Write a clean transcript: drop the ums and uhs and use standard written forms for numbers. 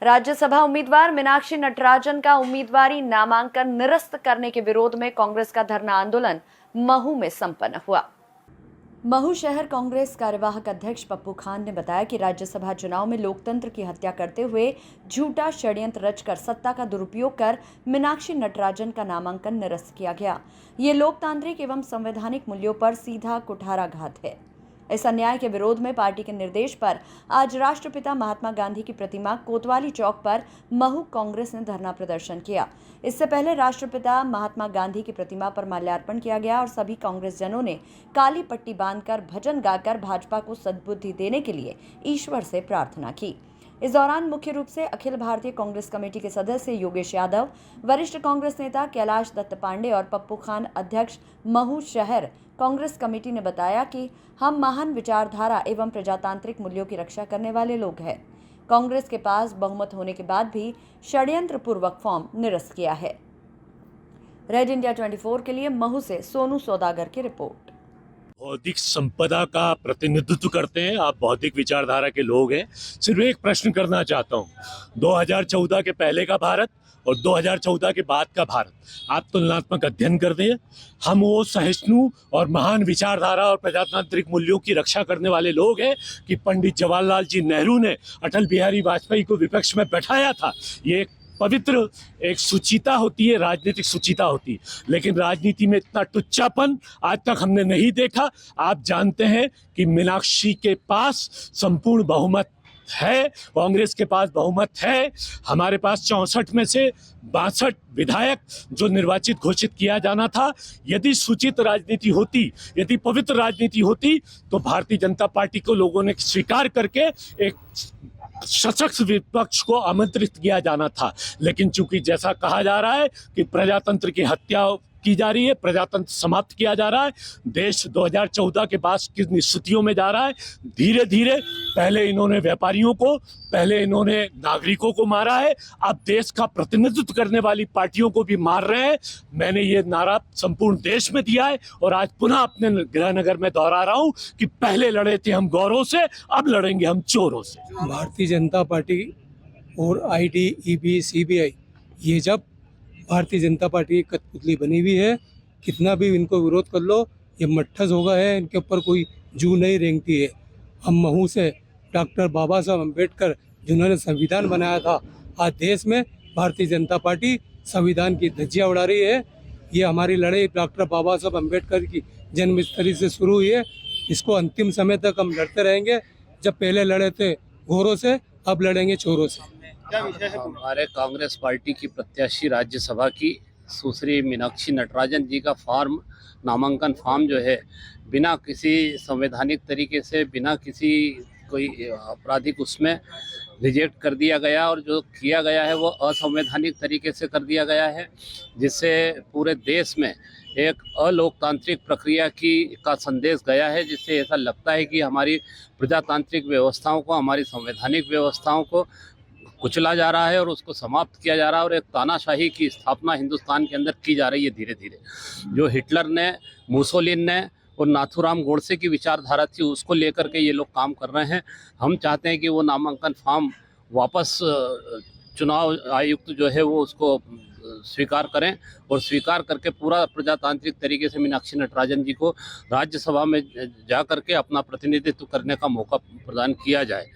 राज्यसभा उम्मीदवार मीनाक्षी नटराजन का उम्मीदवारी नामांकन निरस्त करने के विरोध में कांग्रेस का धरना आंदोलन महू में संपन्न हुआ। महू शहर कांग्रेस कार्यवाहक अध्यक्ष पप्पू खान ने बताया कि राज्यसभा चुनाव में लोकतंत्र की हत्या करते हुए झूठा षड्यंत्र रचकर सत्ता का दुरुपयोग कर मीनाक्षी नटराजन का नामांकन निरस्त किया गया। ये लोकतांत्रिक एवं संवैधानिक मूल्यों पर सीधा कुठाराघात है। इस अन्याय के विरोध में पार्टी के निर्देश पर आज राष्ट्रपिता महात्मा गांधी की प्रतिमा कोतवाली चौक पर महू कांग्रेस ने धरना प्रदर्शन किया। इससे पहले राष्ट्रपिता महात्मा गांधी की प्रतिमा पर माल्यार्पण किया गया और सभी कांग्रेस जनों ने काली पट्टी बांधकर भजन गाकर भाजपा को सद्बुद्धि देने के लिए ईश्वर से प्रार्थना की। इस दौरान मुख्य रूप से अखिल भारतीय कांग्रेस कमेटी के सदस्य योगेश यादव, वरिष्ठ कांग्रेस नेता कैलाश दत्त पांडे और पप्पू खान अध्यक्ष महू शहर कांग्रेस कमेटी ने बताया कि हम महान विचारधारा एवं प्रजातांत्रिक मूल्यों की रक्षा करने वाले लोग हैं। कांग्रेस के पास बहुमत होने के बाद भी षड्यंत्र पूर्वक फॉर्म निरस्त किया है। रेड इंडिया 24 के लिए महू से सोनू सौदागर की रिपोर्ट। बौद्धिक संपदा का प्रतिनिधित्व करते हैं, आप बौद्धिक विचारधारा के लोग हैं। सिर्फ एक प्रश्न करना चाहता हूँ, 2014 के पहले का भारत और 2014 के बाद का भारत, आप तुलनात्मक अध्ययन कर दें। हम वो सहिष्णु और महान विचारधारा और प्रजातांत्रिक मूल्यों की रक्षा करने वाले लोग हैं कि पंडित जवाहरलाल जी नेहरू ने अटल बिहारी वाजपेयी को विपक्ष में बैठाया था। ये पवित्र एक सुचिता होती है, राजनीतिक सुचिता होती है, लेकिन राजनीति में इतना टुच्चापन आज तक हमने नहीं देखा। आप जानते हैं कि मीनाक्षी के पास संपूर्ण बहुमत है, कांग्रेस के पास बहुमत है। हमारे पास 64 में से 62 विधायक जो निर्वाचित घोषित किया जाना था। यदि सुचित राजनीति होती, यदि पवित्र राजनीति होती, तो भारतीय जनता पार्टी को लोगों ने स्वीकार करके एक सशक्त विपक्ष को आमंत्रित किया जाना था। लेकिन चूंकि जैसा कहा जा रहा है कि प्रजातंत्र की हत्या की जा रही है, प्रजातंत्र समाप्त किया जा रहा है, देश 2014 के बाद किस स्थितियों में जा रहा है। धीरे धीरे पहले इन्होंने व्यापारियों को, पहले इन्होंने नागरिकों को मारा है, अब देश का प्रतिनिधित्व करने वाली पार्टियों को भी मार रहे हैं। मैंने ये नारा संपूर्ण देश में दिया है और आज पुनः अपने गृहनगर में दोहरा रहा हूँ कि पहले लड़े थे हम गौरों से, अब लड़ेंगे हम चोरों से। भारतीय जनता पार्टी और ईडी, ईबी, सीबीआई ये जब भारतीय जनता पार्टी की कठपुतली बनी हुई है, कितना भी इनको विरोध कर लो, ये मट्ठस होगा है, इनके ऊपर कोई जू नहीं रेंगती है। हम महू से डॉक्टर बाबा साहब अम्बेडकर जिन्होंने संविधान बनाया था, आज देश में भारतीय जनता पार्टी संविधान की धज्जियां उड़ा रही है। ये हमारी लड़ाई डॉक्टर बाबा साहब अम्बेडकर की जन्मस्थली से शुरू हुई है, इसको अंतिम समय तक हम लड़ते रहेंगे। जब पहले लड़े थे घोरों से, अब लड़ेंगे चोरों से। हमारे कांग्रेस पार्टी की प्रत्याशी राज्यसभा की सुश्री मीनाक्षी नटराजन जी का फॉर्म, नामांकन फॉर्म जो है, बिना किसी संवैधानिक तरीके से, बिना किसी कोई आपराधिक उसमें रिजेक्ट कर दिया गया और जो किया गया है वो असंवैधानिक तरीके से कर दिया गया है, जिससे पूरे देश में एक अलोकतांत्रिक प्रक्रिया का संदेश गया है, जिससे ऐसा लगता है कि हमारी प्रजातांत्रिक व्यवस्थाओं को, हमारी संवैधानिक व्यवस्थाओं को कुचला जा रहा है और उसको समाप्त किया जा रहा है और एक तानाशाही की स्थापना हिंदुस्तान के अंदर की जा रही है धीरे धीरे। जो हिटलर ने, मुसोलिन ने और नाथूराम गोडसे की विचारधारा थी, उसको लेकर के ये लोग काम कर रहे हैं। हम चाहते हैं कि वो नामांकन फॉर्म वापस चुनाव आयुक्त जो है वो उसको स्वीकार करें और स्वीकार करके पूरा प्रजातांत्रिक तरीके से मीनाक्षी नटराजन जी को राज्यसभा में जा करके अपना प्रतिनिधित्व करने का मौका प्रदान किया जाए।